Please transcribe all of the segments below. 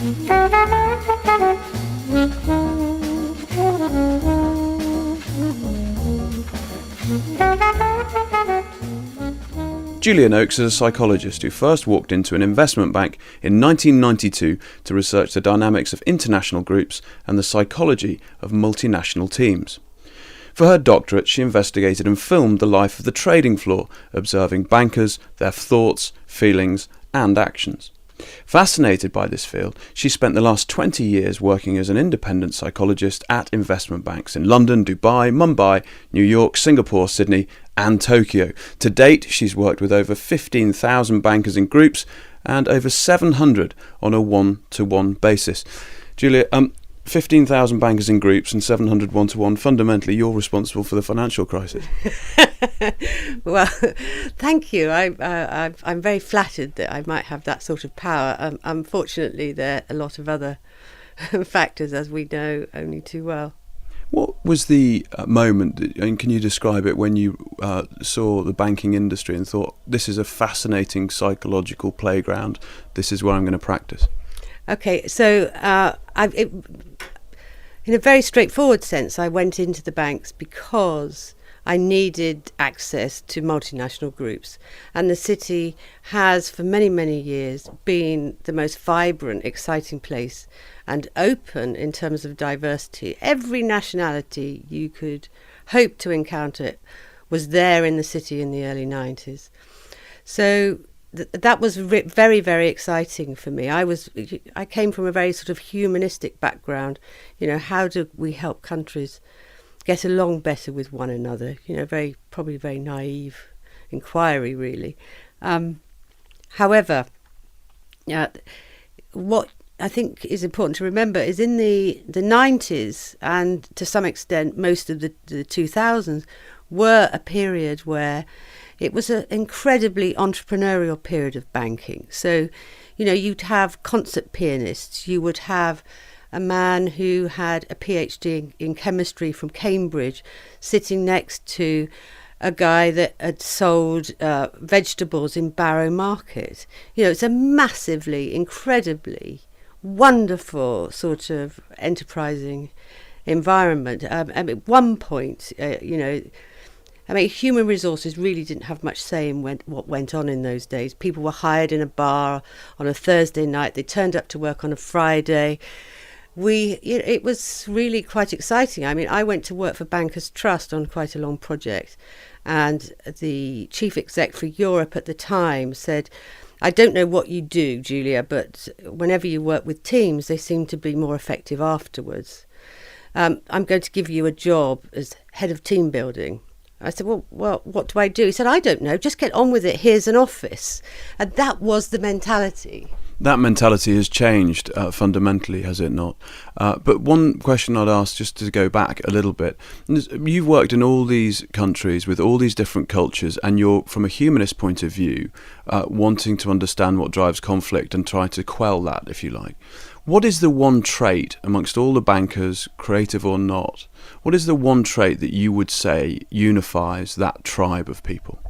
Julia Noakes is a psychologist who first walked into an investment bank in 1992 to research the dynamics of international groups and the psychology of multinational teams. For her doctorate, she investigated and filmed the life of the trading floor, observing bankers, their thoughts, feelings, and actions. Fascinated by this field, she spent the last 20 years working as an independent psychologist at investment banks in London, Dubai, Mumbai, New York, Singapore, Sydney, and Tokyo. To date, she's worked with over 15,000 bankers in groups and over 700 on a one-to-one basis. Julia, 15,000 bankers in groups and 700 one-to-one. Fundamentally, you're responsible for the financial crisis. Well, thank you. I'm very flattered that I might have that sort of power. Unfortunately, there are a lot of other factors, as we know only too well. What was the moment, and can you describe it, when you saw the banking industry and thought, this is a fascinating psychological playground, this is where I'm going to practice? Okay, so in a very straightforward sense, I went into the banks because I needed access to multinational groups. And the city has, for many, many years, been the most vibrant, exciting place and open in terms of diversity. Every nationality you could hope to encounter was there in the city in the early 90s. So that was very, very exciting for me. I came from a very sort of humanistic background. You know, how do we help countries get along better with one another? You know, probably very naive inquiry, really. However, what I think is important to remember is in the 90s and to some extent most of the 2000s were a period where it was an incredibly entrepreneurial period of banking. So, you know, you'd have concert pianists, you would have a man who had a PhD in chemistry from Cambridge sitting next to a guy that had sold vegetables in Barrow Market. You know, it's a massively, incredibly wonderful sort of enterprising environment. At one point, human resources really didn't have much say in what went on in those days. People were hired in a bar on a Thursday night. They turned up to work on a Friday. It was really quite exciting. I mean, I went to work for Bankers Trust on quite a long project, and the chief exec for Europe at the time said, I don't know what you do, Julia, but whenever you work with teams, they seem to be more effective afterwards. I'm going to give you a job as head of team building. I said, well, what do I do? He said, I don't know, just get on with it. Here's an office. And that was the mentality. That mentality has changed fundamentally, has it not? But one question I'd ask, just to go back a little bit, you've worked in all these countries with all these different cultures, and you're, from a humanist point of view, wanting to understand what drives conflict and try to quell that, if you like. What is the one trait amongst all the bankers, creative or not, what is the one trait that you would say unifies that tribe of people?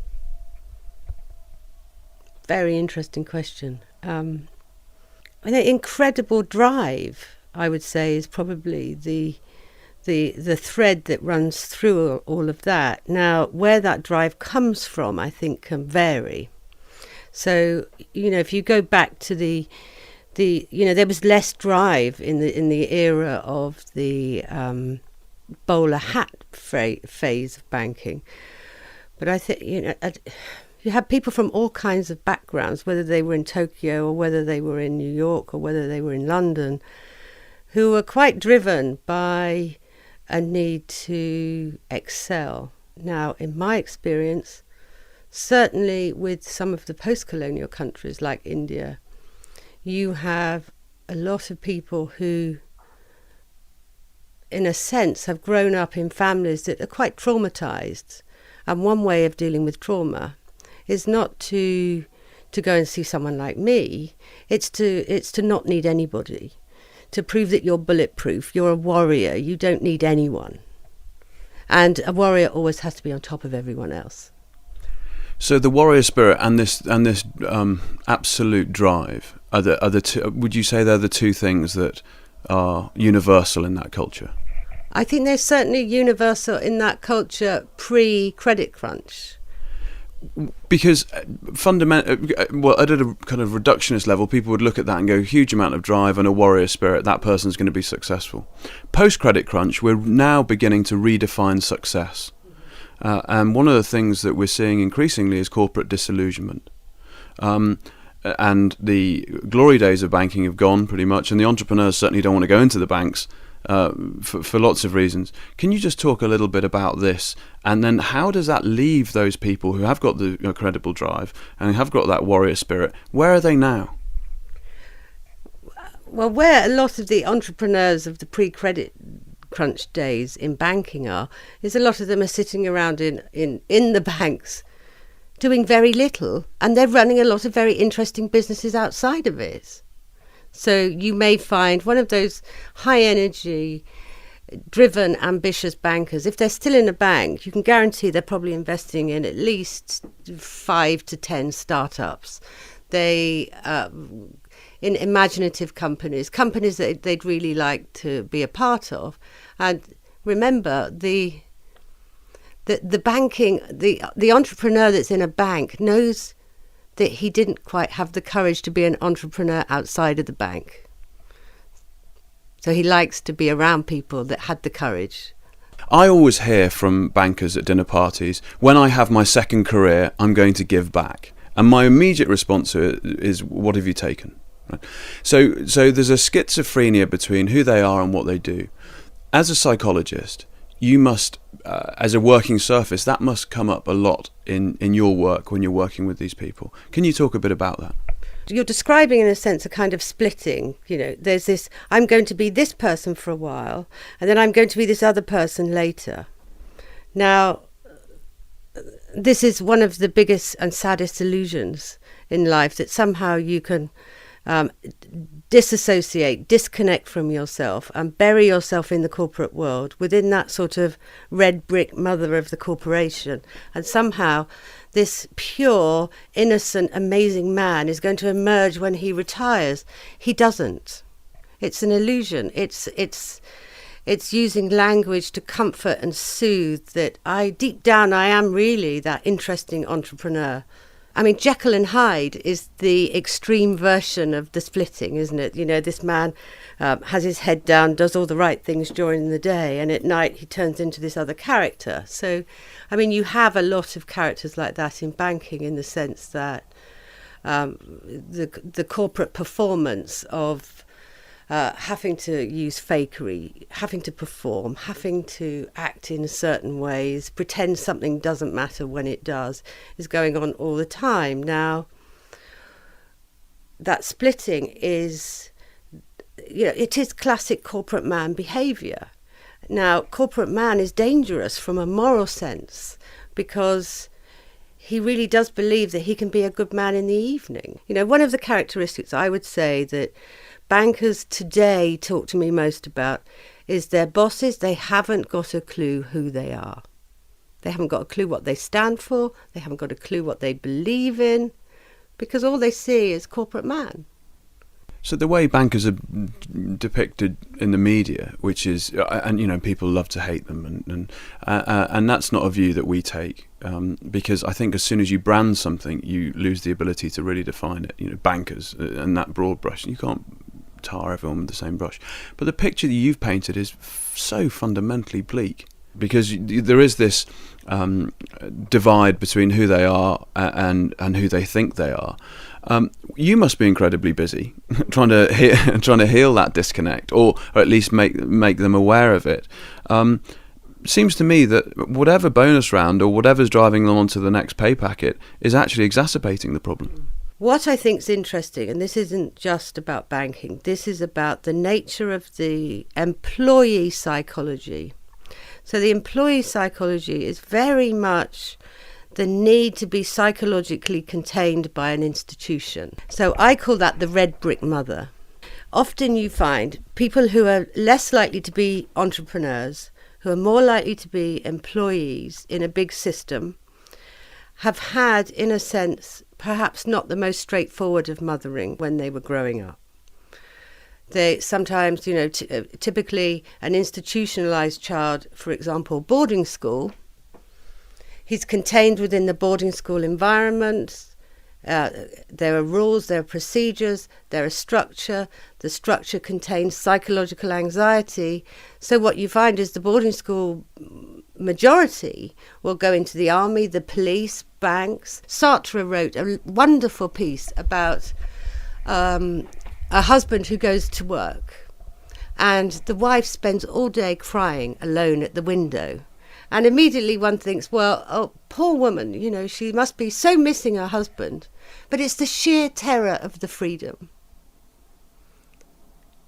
Very interesting question. An incredible drive, I would say, is probably the thread that runs through all of that. Now, where that drive comes from, I think, can vary. So, you know, if you go back to there was less drive in the era of the bowler hat phase of banking. But I think, you had people from all kinds of backgrounds, whether they were in Tokyo or whether they were in New York or whether they were in London, who were quite driven by a need to excel. Now, in my experience, certainly with some of the post-colonial countries like India, you have a lot of people who, in a sense, have grown up in families that are quite traumatized. And one way of dealing with trauma is not to go and see someone like me. It's to not need anybody, to prove that you're bulletproof. You're a warrior. You don't need anyone. And a warrior always has to be on top of everyone else. So the warrior spirit and this absolute drive are the two, would you say they're the two things that are universal in that culture? I think they're certainly universal in that culture pre-credit crunch. Because well, at a kind of reductionist level, people would look at that and go, huge amount of drive and a warrior spirit, that person's going to be successful. Post-credit crunch, we're now beginning to redefine success. And one of the things that we're seeing increasingly is corporate disillusionment. And the glory days of banking have gone pretty much, and the entrepreneurs certainly don't want to go into the banks for lots of reasons. Can you just talk a little bit about this, and then how does that leave those people who have got the credible drive and have got that warrior spirit? Where are they now? Well, where a lot of the entrepreneurs of the pre-credit crunch days in banking is a lot of them are sitting around in the banks doing very little, and they're running a lot of very interesting businesses outside of it. So you may find one of those high energy, driven, ambitious bankers, if they're still in a bank, you can guarantee they're probably investing in at least 5 to 10 startups. They in imaginative companies that they'd really like to be a part of. And remember, the banking, the entrepreneur that's in a bank knows that he didn't quite have the courage to be an entrepreneur outside of the bank. So he likes to be around people that had the courage. I always hear from bankers at dinner parties, when I have my second career, I'm going to give back. And my immediate response to it is, what have you taken? Right? So there's a schizophrenia between who they are and what they do. As a psychologist, you must, as a working surface, that must come up a lot in your work when you're working with these people. Can you talk a bit about that? You're describing, in a sense, a kind of splitting. You know, there's this, I'm going to be this person for a while, and then I'm going to be this other person later. Now, this is one of the biggest and saddest illusions in life, that somehow you can disassociate, disconnect from yourself and bury yourself in the corporate world within that sort of red brick mother of the corporation. And somehow this pure, innocent, amazing man is going to emerge when he retires. He doesn't. It's an illusion. It's using language to comfort and soothe that deep down I am really that interesting entrepreneur. I mean, Jekyll and Hyde is the extreme version of the splitting, isn't it? You know, this man has his head down, does all the right things during the day, and at night he turns into this other character. So, I mean, you have a lot of characters like that in banking, in the sense that the corporate performance of having to use fakery, having to perform, having to act in certain ways, pretend something doesn't matter when it does, is going on all the time. Now, that splitting is, you know, it is classic corporate man behaviour. Now, corporate man is dangerous from a moral sense, because he really does believe that he can be a good man in the evening. You know, one of the characteristics I would say that bankers today talk to me most about is their bosses. They haven't got a clue who they are. They haven't got a clue what they stand for. They haven't got a clue what they believe in, because all they see is corporate man. So the way bankers are depicted in the media, which is, and you know, people love to hate them, and that's not a view that we take, because I think as soon as you brand something, you lose the ability to really define it. You know, bankers and that broad brush, you can't tar everyone with the same brush. But the picture that you've painted is so fundamentally bleak, because there is this divide between who they are and who they think they are. You must be incredibly busy trying to heal that disconnect, or at least make them aware of it. Seems to me that whatever bonus round or whatever's driving them onto the next pay packet is actually exacerbating the problem. What I think is interesting, and this isn't just about banking, this is about the nature of the employee psychology. So the employee psychology is very much the need to be psychologically contained by an institution. So I call that the red brick mother. Often you find people who are less likely to be entrepreneurs, who are more likely to be employees in a big system, have had, in a sense, perhaps not the most straightforward of mothering when they were growing up. They sometimes, typically an institutionalized child, for example, boarding school, he's contained within the boarding school environment. There are rules, there are procedures, there is structure. The structure contains psychological anxiety. So what you find is the boarding school majority will go into the army, the police, banks. Sartre wrote a wonderful piece about a husband who goes to work and the wife spends all day crying alone at the window. And immediately one thinks, well, oh, poor woman, she must be so missing her husband. But it's the sheer terror of the freedom.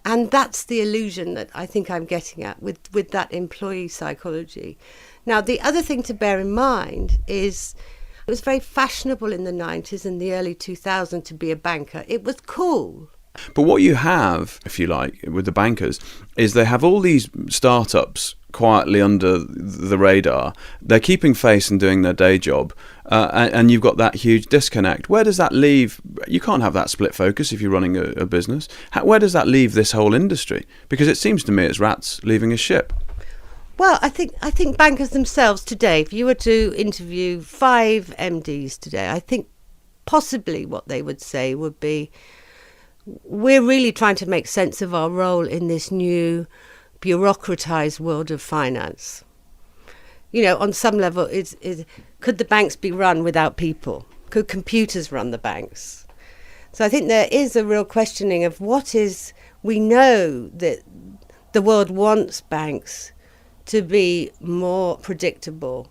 And that's the illusion that I think I'm getting at with that employee psychology. Now, the other thing to bear in mind is it was very fashionable in the 90s and the early 2000s to be a banker. It was cool. But what you have, if you like, with the bankers, is they have all these startups quietly under the radar. They're keeping face and doing their day job, and you've got that huge disconnect. Where does that leave? You can't have that split focus if you're running a business. Where does that leave this whole industry? Because it seems to me it's rats leaving a ship. Well, I think bankers themselves today, if you were to interview 5 MDs today, I think possibly what they would say would be, we're really trying to make sense of our role in this new bureaucratized world of finance. On some level, could the banks be run without people? Could computers run the banks? So I think there is a real questioning of we know that the world wants banks to be more predictable,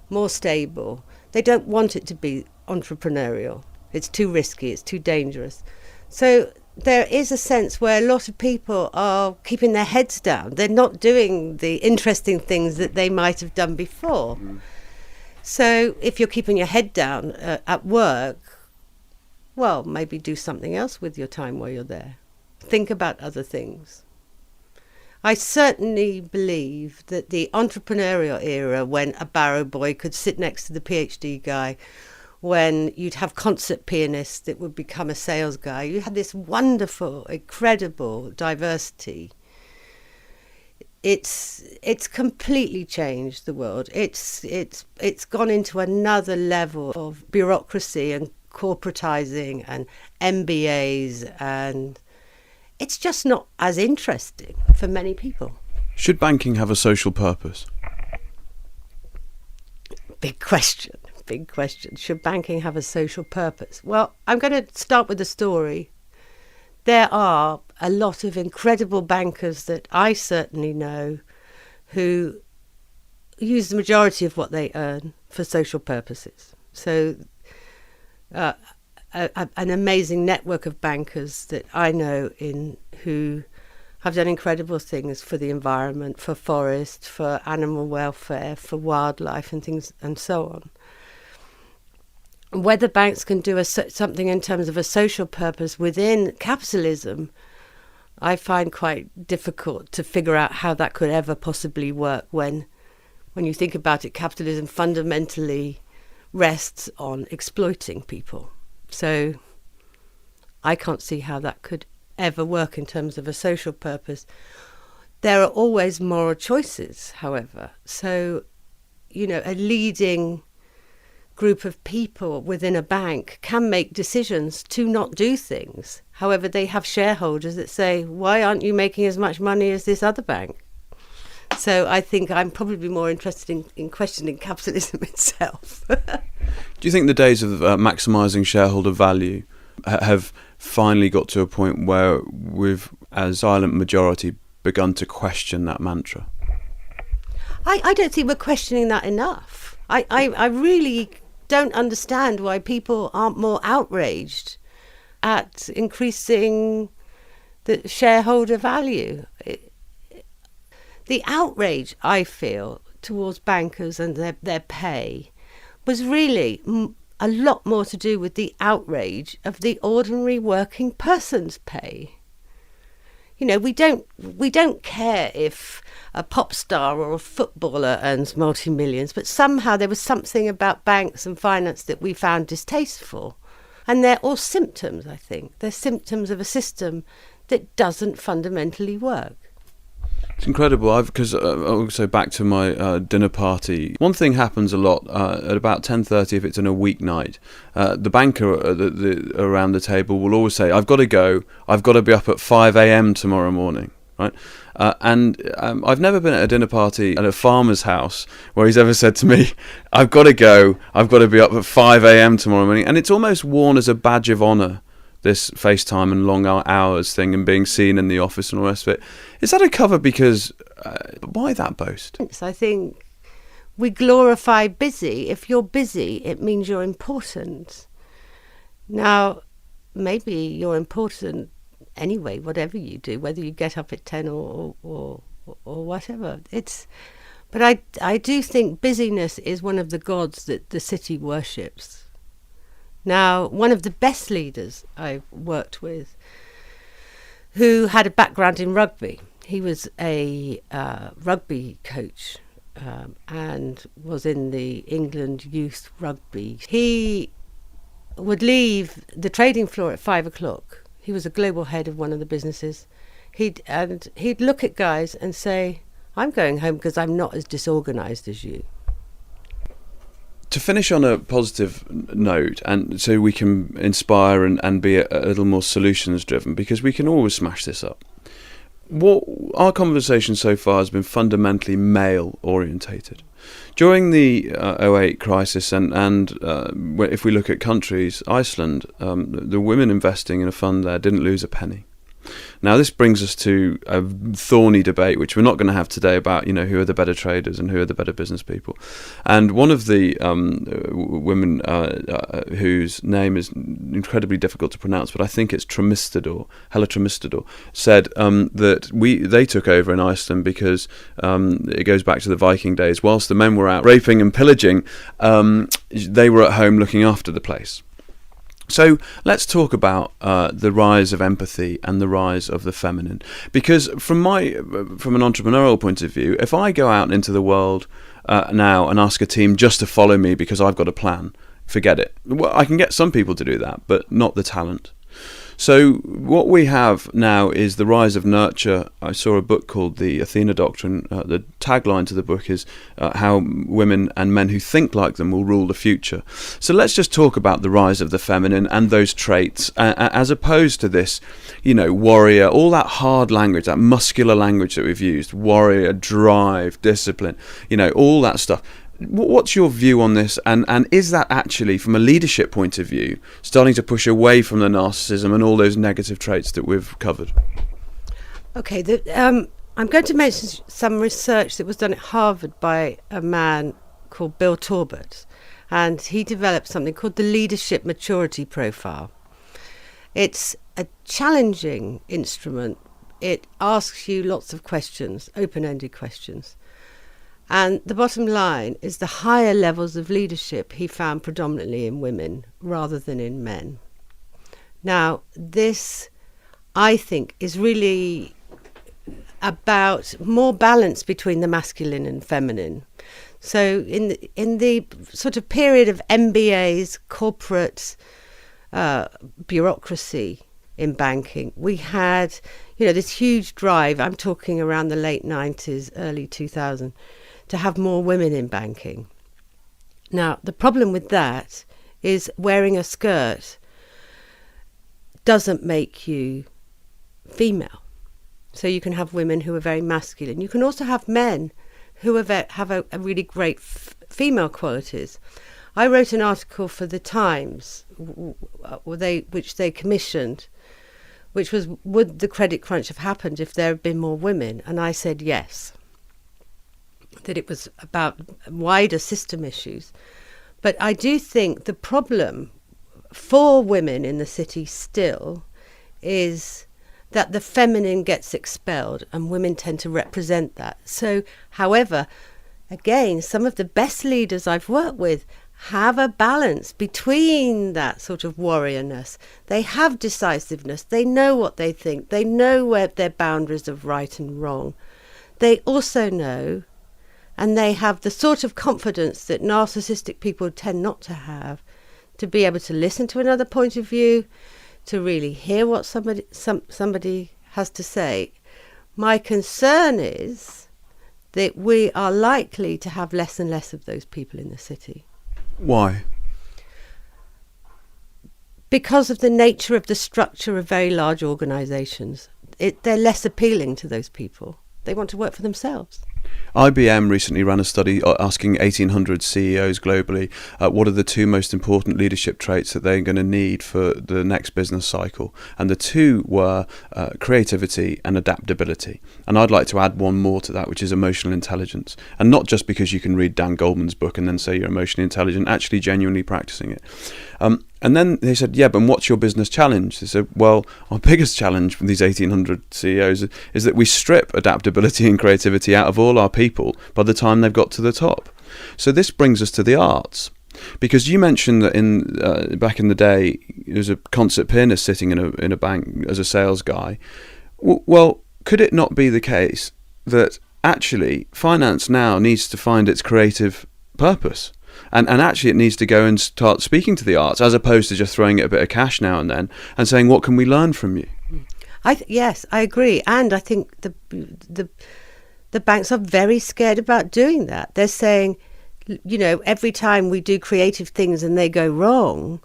more stable. They don't want it to be entrepreneurial. It's too risky, it's too dangerous. So there is a sense where a lot of people are keeping their heads down. They're not doing the interesting things that they might have done before. So if you're keeping your head down at work, well, maybe do something else with your time while you're there. Think about other things. I certainly believe that the entrepreneurial era, when a barrow boy could sit next to the PhD guy, when you'd have concert pianists that would become a sales guy, you had this wonderful, incredible diversity. It's completely changed the world. It's gone into another level of bureaucracy and corporatizing and MBAs, and it's just not as interesting for many people. Should banking have a social purpose? Big question. Should banking have a social purpose? Well, I'm going to start with a story. There are a lot of incredible bankers that I certainly know who use the majority of what they earn for social purposes. So an amazing network of bankers that I know who have done incredible things for the environment, for forests, for animal welfare, for wildlife and things and so on. Whether banks can do something in terms of a social purpose within capitalism, I find quite difficult to figure out how that could ever possibly work when you think about it, capitalism fundamentally rests on exploiting people. So I can't see how that could ever work in terms of a social purpose. There are always moral choices, however. So, a leading group of people within a bank can make decisions to not do things. However, they have shareholders that say, why aren't you making as much money as this other bank? So I think I'm probably more interested in questioning capitalism itself. Do you think the days of maximising shareholder value have finally got to a point where we've, as silent majority, begun to question that mantra? I don't think we're questioning that enough. I really don't understand why people aren't more outraged at increasing the shareholder value. The outrage, I feel, towards bankers and their pay was really a lot more to do with the outrage of the ordinary working person's pay. we don't care if a pop star or a footballer earns multi-millions, but somehow there was something about banks and finance that we found distasteful. And they're all symptoms, I think. They're symptoms of a system that doesn't fundamentally work. It's incredible, because also back to my dinner party, one thing happens a lot at about 10:30 if it's in a weeknight. The banker around the table will always say, I've got to go, I've got to be up at 5 a.m. tomorrow morning, right? I've never been at a dinner party at a farmer's house where he's ever said to me, I've got to go, I've got to be up at 5 a.m. tomorrow morning. And it's almost worn as a badge of honour, this FaceTime and long hours thing and being seen in the office and all the rest of it. Is that a cover? Because why that boast? I think we glorify busy. If you're busy, it means you're important. Now, maybe you're important anyway, whatever you do, whether you get up at 10 or whatever. But I do think busyness is one of the gods that the city worships. Now, one of the best leaders I've worked with, who had a background in rugby, he was a rugby coach and was in the England youth rugby. He would leave the trading floor at 5 o'clock. He was a global head of one of the businesses. He'd look at guys and say, I'm going home because I'm not as disorganised as you. To finish on a positive note, and so we can inspire and be a little more solutions driven, because we can always smash this up. What our conversation so far has been fundamentally male orientated. During the 08 crisis, and if we look at countries, Iceland, the women investing in a fund there didn't lose a penny. Now, this brings us to a thorny debate, which we're not going to have today, about who are the better traders and who are the better business people. And one of the women whose name is incredibly difficult to pronounce, but I think it's Hella Tremistador, said that they took over in Iceland because it goes back to the Viking days. Whilst the men were out raping and pillaging, they were at home looking after the place. So let's talk about the rise of empathy and the rise of the feminine. Because from an entrepreneurial point of view, if I go out into the world now and ask a team just to follow me because I've got a plan, forget it. Well, I can get some people to do that, but not the talent. So what we have now is the rise of nurture. I saw a book called The Athena Doctrine. The tagline to the book is how women and men who think like them will rule the future. So let's just talk about the rise of the feminine and those traits, as opposed to this, warrior, all that hard language, that muscular language that we've used, warrior, drive, discipline, all that stuff. What's your view on this, and is that actually, from a leadership point of view, starting to push away from the narcissism and all those negative traits that we've covered? Okay, I'm going to mention some research that was done at Harvard by a man called Bill Torbert, and he developed something called the Leadership Maturity Profile. It's a challenging instrument. It asks you lots of questions, open-ended questions. And the bottom line is the higher levels of leadership he found predominantly in women rather than in men. Now, this, I think, is really about more balance between the masculine and feminine. So in the sort of period of MBAs, corporate bureaucracy in banking, we had, this huge drive, I'm talking around the late 90s, early 2000s, to have more women in banking. Now, the problem with that is wearing a skirt doesn't make you female. So you can have women who are very masculine. You can also have men who have a really great female qualities. I wrote an article for The Times, which they commissioned, which was, would the credit crunch have happened if there had been more women? And I said yes, that it was about wider system issues. But I do think the problem for women in the city still is that the feminine gets expelled and women tend to represent that. So, however, again, some of the best leaders I've worked with have a balance between that sort of warriorness. They have decisiveness. They know what they think. They know where their boundaries of right and wrong. They also know, and they have the sort of confidence that narcissistic people tend not to have, to be able to listen to another point of view, to really hear what somebody has to say. My concern is that we are likely to have less and less of those people in the city. Why? Because of the nature of the structure of very large organisations. They're less appealing to those people. They want to work for themselves. IBM recently ran a study asking 1,800 CEOs globally what are the two most important leadership traits that they're going to need for the next business cycle. And the two were creativity and adaptability. And I'd like to add one more to that, which is emotional intelligence. And not just because you can read Dan Goldman's book and then say you're emotionally intelligent, actually genuinely practicing it. And then they said, yeah, but what's your business challenge? They said, well, our biggest challenge from these 1,800 CEOs is that we strip adaptability and creativity out of all our people by the time they've got to the top. So this brings us to the arts. Because you mentioned that back in the day, there was a concert pianist sitting in a bank as a sales guy. Well, could it not be the case that actually finance now needs to find its creative purpose? And actually it needs to go and start speaking to the arts, as opposed to just throwing it a bit of cash now and then and saying, what can we learn from you? Yes, I agree. And I think the banks are very scared about doing that. They're saying, every time we do creative things and they go wrong,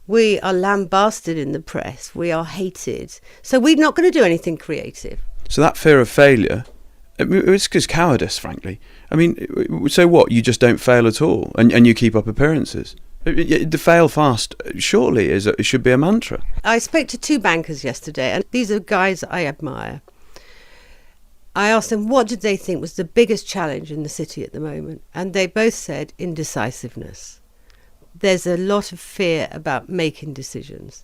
we are lambasted in the press. We are hated. So we're not going to do anything creative. So that fear of failure, it's just cowardice, frankly. I mean, so what? You just don't fail at all, and you keep up appearances. The fail fast, surely, it should be a mantra. I spoke to two bankers yesterday, and these are guys I admire. I asked them what did they think was the biggest challenge in the city at the moment, and they both said indecisiveness. There's a lot of fear about making decisions,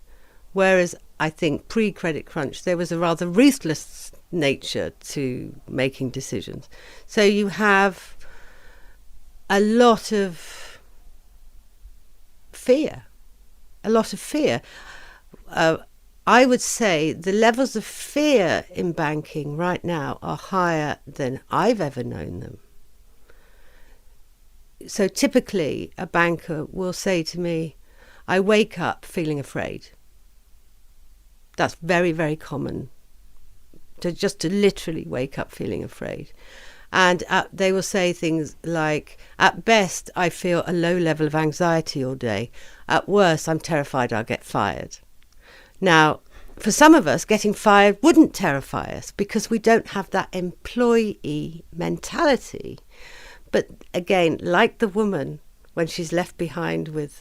whereas I think pre-credit crunch there was a rather ruthless nature to making decisions. So you have a lot of fear. I would say the levels of fear in banking right now are higher than I've ever known them. So typically a banker will say to me, I wake up feeling afraid. That's very, very common. To literally wake up feeling afraid. And they will say things like, at best, I feel a low level of anxiety all day. At worst, I'm terrified I'll get fired. Now, for some of us, getting fired wouldn't terrify us because we don't have that employee mentality. But again, like the woman, when she's left behind with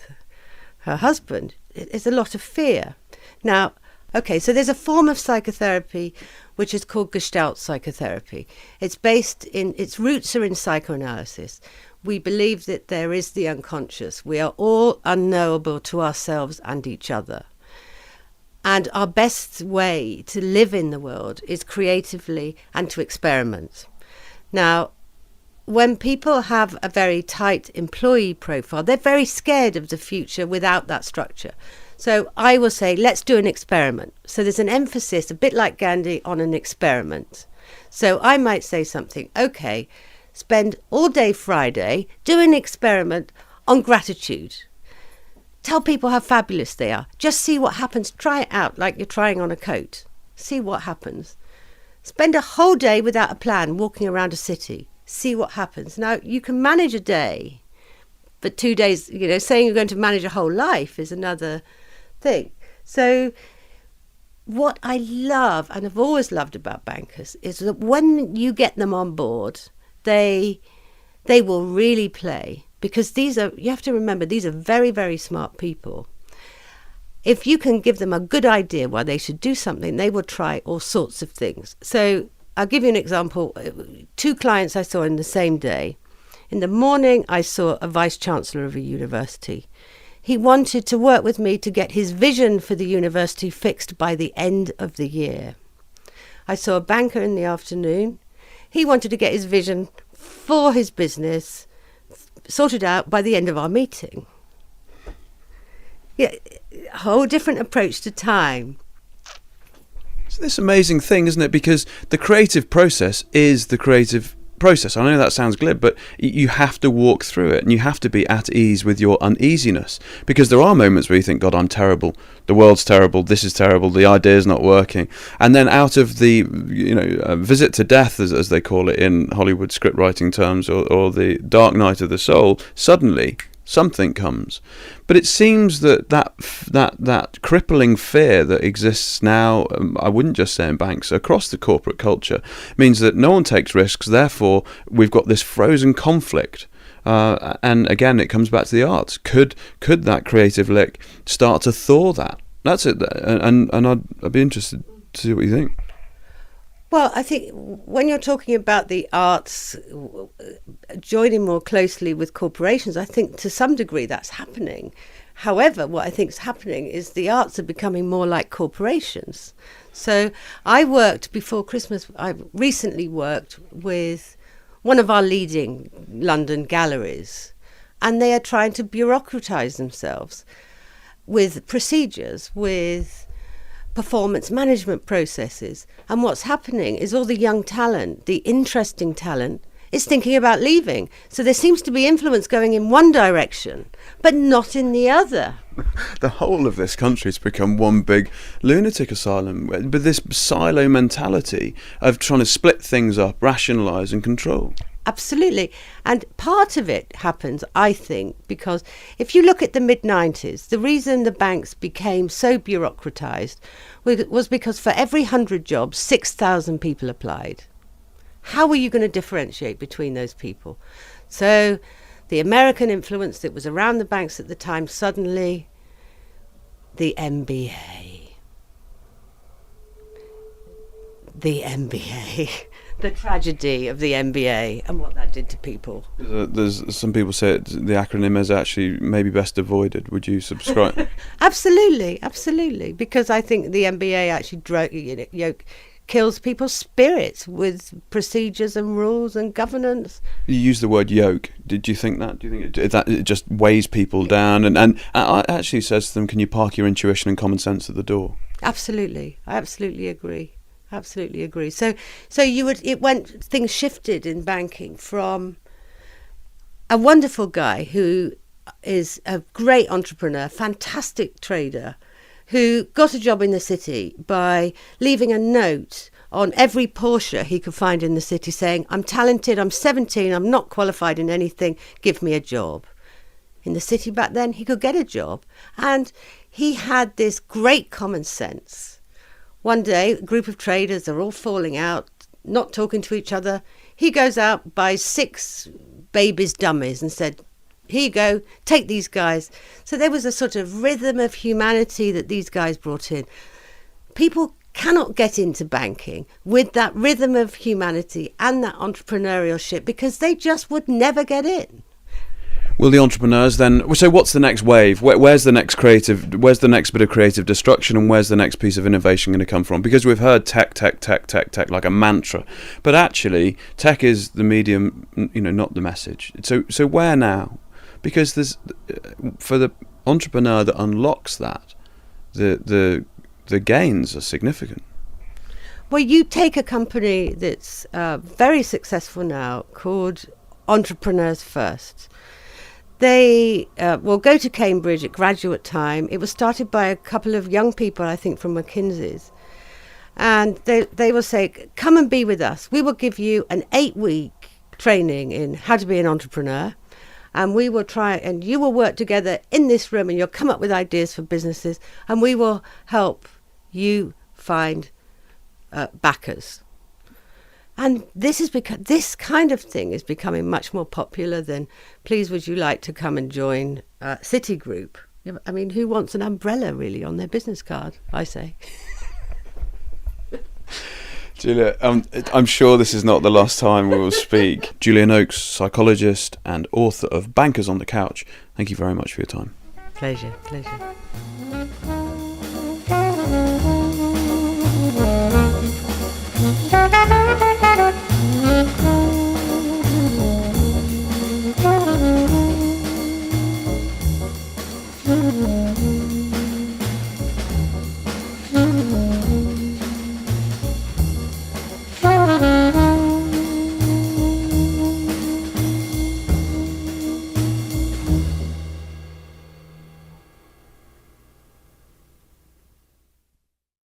her husband, it's a lot of fear. Now, okay, so there's a form of psychotherapy which is called Gestalt psychotherapy. Its roots are in psychoanalysis. We believe that there is the unconscious. We are all unknowable to ourselves and each other. And our best way to live in the world is creatively and to experiment. Now, when people have a very tight employee profile, they're very scared of the future without that structure. So I will say, let's do an experiment. So there's an emphasis, a bit like Gandhi, on an experiment. So I might say something, okay, spend all day Friday, do an experiment on gratitude. Tell people how fabulous they are. Just see what happens. Try it out like you're trying on a coat. See what happens. Spend a whole day without a plan, walking around a city. See what happens. Now, you can manage a day, but 2 days, saying you're going to manage a whole life is another thing. So what I love and have always loved about bankers is that when you get them on board, they will really play, because you have to remember, these are very, very smart people. If you can give them a good idea why they should do something, they will try all sorts of things. So I'll give you an example. 2 clients I saw in the same day. In the morning, I saw a vice-chancellor of a university. He wanted to work with me to get his vision for the university fixed by the end of the year. I saw a banker in the afternoon. He wanted to get his vision for his business sorted out by the end of our meeting. Yeah, a whole different approach to time. It's this amazing thing, isn't it? Because the creative process is the creative process. I know that sounds glib, but you have to walk through it, and you have to be at ease with your uneasiness, because there are moments where you think, God, I'm terrible, the world's terrible, this is terrible, the idea's not working, and then out of the visit to death, as they call it in Hollywood script writing terms, or the dark night of the soul, suddenly something comes. But it seems that crippling fear that exists now, I wouldn't just say in banks, across the corporate culture, means that no one takes risks. Therefore, we've got this frozen conflict. And again, it comes back to the arts. Could that creative lick start to thaw that? That's it. And I'd be interested to see what you think. Well, I think when you're talking about the arts joining more closely with corporations, I think to some degree that's happening. However, what I think is happening is the arts are becoming more like corporations. So I recently worked with one of our leading London galleries, and they are trying to bureaucratise themselves with procedures, with performance management processes. And what's happening is all the young talent, the interesting talent, is thinking about leaving. So there seems to be influence going in one direction, but not in the other. The whole of this country has become one big lunatic asylum, with this silo mentality of trying to split things up, rationalise and control. Absolutely. And part of it happens, I think, because if you look at the mid-90s, the reason the banks became so bureaucratised was because for every 100 jobs, 6,000 people applied. How were you going to differentiate between those people? So the American influence that was around the banks at the time, suddenly the MBA. The tragedy of the MBA and what that did to people. There's some people say the acronym is actually maybe best avoided. Would you subscribe? Absolutely, because I think the MBA actually kills people's spirits with procedures and rules and governance. You use the word yoke. Did you think that? Do you think it just weighs people down and actually says to them, can you park your intuition and common sense at the door? Absolutely. I absolutely agree. So things shifted in banking from a wonderful guy who is a great entrepreneur, fantastic trader, who got a job in the city by leaving a note on every Porsche he could find in the city saying, I'm talented, I'm 17, I'm not qualified in anything, give me a job. In the city back then, he could get a job. And he had this great common sense. One day, a group of traders are all falling out, not talking to each other. He goes out, buys 6 babies' dummies and said, here you go, take these guys. So there was a sort of rhythm of humanity that these guys brought in. People cannot get into banking with that rhythm of humanity and that entrepreneurship because they just would never get in. Will the entrepreneurs then? So what's the next wave? Where's the next bit of creative destruction, and where's the next piece of innovation going to come from? Because we've heard tech like a mantra, but actually tech is the medium, not the message. So where now? Because there's for the entrepreneur that unlocks that, the gains are significant. Well, you take a company that's very successful now called Entrepreneurs First. They will go to Cambridge at graduate time. It was started by a couple of young people, I think, from McKinsey's. And they will say, come and be with us. We will give you an 8-week training in how to be an entrepreneur. And we will try, and you will work together in this room, and you'll come up with ideas for businesses. And we will help you find backers. And this kind of thing is becoming much more popular than, please, would you like to come and join Citigroup? I mean, who wants an umbrella, really, on their business card, I say. Julia, I'm sure this is not the last time we will speak. Julia Noakes, psychologist and author of Bankers on the Couch. Thank you very much for your time. Pleasure.